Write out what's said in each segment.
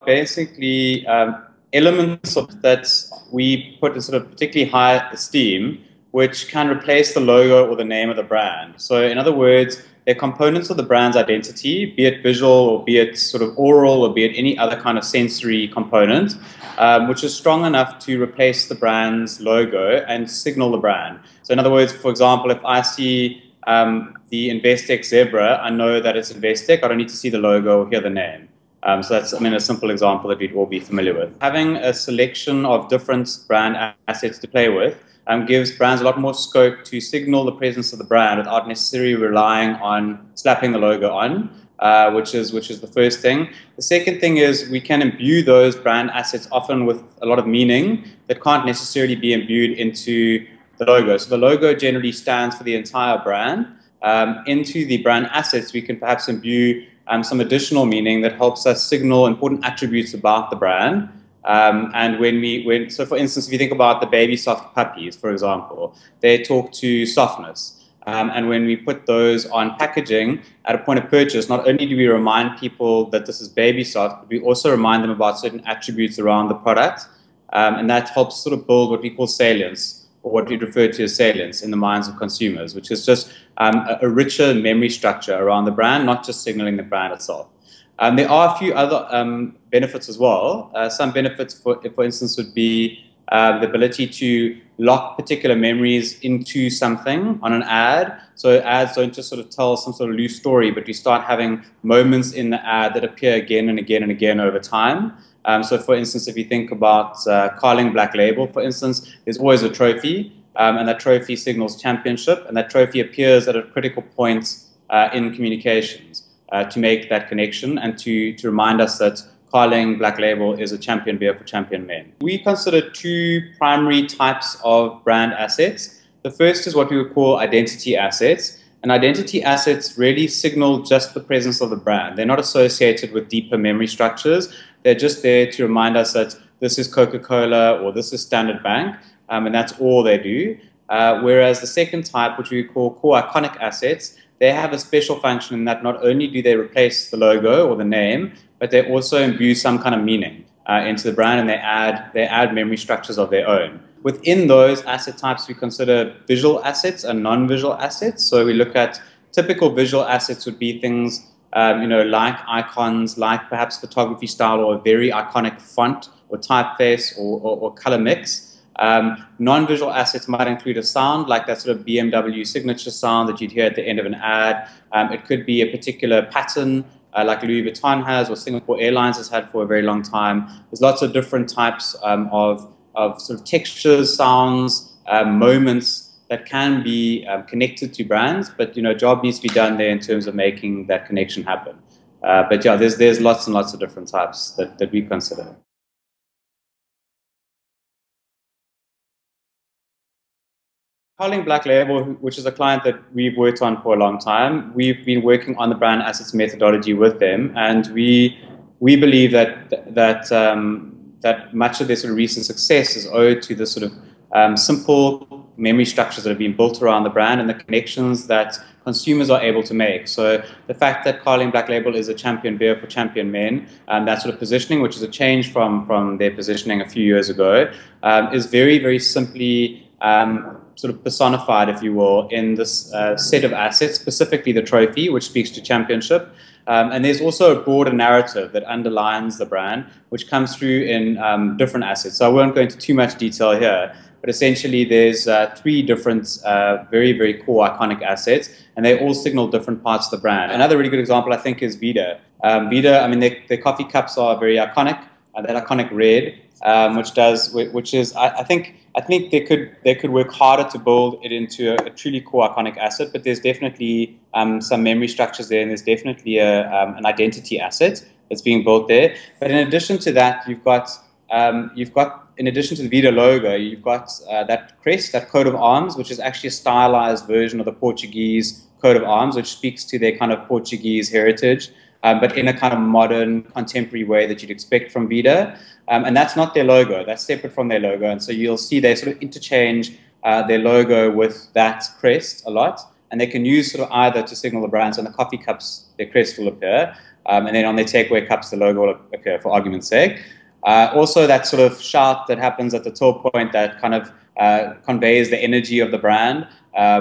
Basically, elements of that we put in sort of particularly high esteem, which can replace the logo or the name of the brand. So in other words, they're components of the brand's identity, be it visual or be it sort of aural or be it any other kind of sensory component, which is strong enough to replace the brand's logo and signal the brand. So in other words, for example, if I see the Investec zebra, I know that it's Investec. I don't need to see the logo or hear the name. So that's, I mean, a simple example that we'd all be familiar with. Having a selection of different brand assets to play with gives brands a lot more scope to signal the presence of the brand without necessarily relying on slapping the logo on, which is the first thing. The second thing is we can imbue those brand assets often with a lot of meaning that can't necessarily be imbued into the logo. So the logo generally stands for the entire brand. Into the brand assets, we can perhaps imbue some additional meaning that helps us signal important attributes about the brand. And so for instance, if you think about the baby soft puppies, for example, they talk to softness. And when we put those on packaging at a point of purchase, not only do we remind people that this is baby soft, but we also remind them about certain attributes around the product. And that helps sort of build what we call salience, or what we refer to as salience in the minds of consumers, which is just a richer memory structure around the brand, not just signaling the brand itself. There are a few other benefits as well. Some benefits, for instance, would be the ability to lock particular memories into something on an ad. So ads don't just sort of tell some sort of loose story, but you start having moments in the ad that appear again and again and again over time. So for instance, if you think about Carling Black Label, for instance, there's always a trophy, and that trophy signals championship, and that trophy appears at a critical point in communications to make that connection and to remind us that Carling Black Label is a champion beer for champion men. We consider two primary types of brand assets. The first is what we would call identity assets. And identity assets really signal just the presence of the brand. They're not associated with deeper memory structures. They're just there to remind us that this is Coca-Cola or this is Standard Bank, and that's all they do. Whereas the second type, which we call core iconic assets, they have a special function in that not only do they replace the logo or the name, but they also imbue some kind of meaning into the brand, and they add memory structures of their own. Within those asset types, we consider visual assets and non-visual assets. So we look at typical visual assets would be things like icons, like perhaps photography style or a very iconic font or typeface or color mix. Non-visual assets might include a sound, like that sort of BMW signature sound that you'd hear at the end of an ad. It could be a particular pattern, like Louis Vuitton has or Singapore Airlines has had for a very long time. There's lots of different types of sort of textures, sounds, moments that can be connected to brands, but job needs to be done there in terms of making that connection happen. But yeah, there's lots and lots of different types that we consider. Carling Black Label, which is a client that we've worked on for a long time, we've been working on the brand assets methodology with them, and we believe that much of their sort of recent success is owed to the sort of simple memory structures that have been built around the brand and the connections that consumers are able to make. So the fact that Carling Black Label is a champion beer for champion men, that sort of positioning, which is a change from their positioning a few years ago, is very, very simply sort of personified, if you will, in this set of assets, specifically the trophy, which speaks to championship. And there's also a broader narrative that underlines the brand, which comes through in different assets. So I won't go into too much detail here, but essentially there's three different very, very core iconic assets, and they all signal different parts of the brand. Another really good example, I think, is Vida. Vida, I mean, their coffee cups are very iconic, that iconic red, which is, I think they could work harder to build it into a truly core iconic asset, but there's definitely some memory structures there, and there's definitely an identity asset that's being built there. But in addition to that, you've got in addition to the Vida logo, you've got that crest, that coat of arms, which is actually a stylized version of the Portuguese coat of arms, which speaks to their kind of Portuguese heritage, but in a kind of modern, contemporary way that you'd expect from Vida. And that's not their logo. That's separate from their logo. And so you'll see they sort of interchange their logo with that crest a lot. And they can use sort of either to signal the brands. On the coffee cups, their crest will appear. and then on their takeaway cups, the logo will appear, for argument's sake. Also, that sort of shout that happens at the till point that kind of conveys the energy of the brand.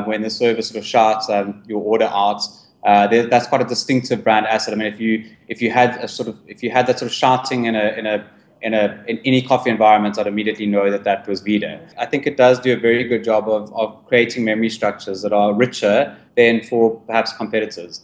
When the server sort of shouts your order out, that's quite a distinctive brand asset. I mean, if you had that sort of shouting in any coffee environment, I'd immediately know that was Vida. I think it does do a very good job of creating memory structures that are richer than for perhaps competitors.